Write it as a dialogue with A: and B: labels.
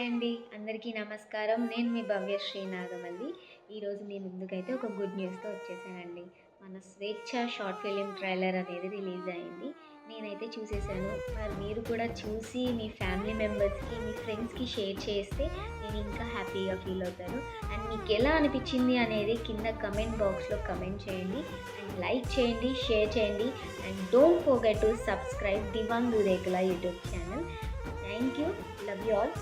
A: Hi అండి. అందరికీ నమస్కారం. నేను మీ భవ్యశ్రీ నాగమల్లి. ఈరోజు మీ ముందుకైతే ఒక గుడ్ న్యూస్‌తో వచ్చేసానండి. మన 'స్వేచ్ఛ' షార్ట్ ఫిలిం ట్రైలర్ అనేది రిలీజ్ అయింది. నేనైతే చూసేసాను. మరి మీరు కూడా చూసి మీ ఫ్యామిలీ మెంబర్స్‌కి, మీ ఫ్రెండ్స్‌కి షేర్ చేస్తే నేను ఇంకా హ్యాపీగా ఫీల్ అవుతాను. అండ్ మీకెలా అనిపించింది అనేది కింద కమెంట్ బాక్స్‌లో కమెంట్ చేయండి. అండ్ లైక్ చేయండి, షేర్ చేయండి. And don't forget to subscribe Divang Durekula YouTube channel. Thank you. Love you all.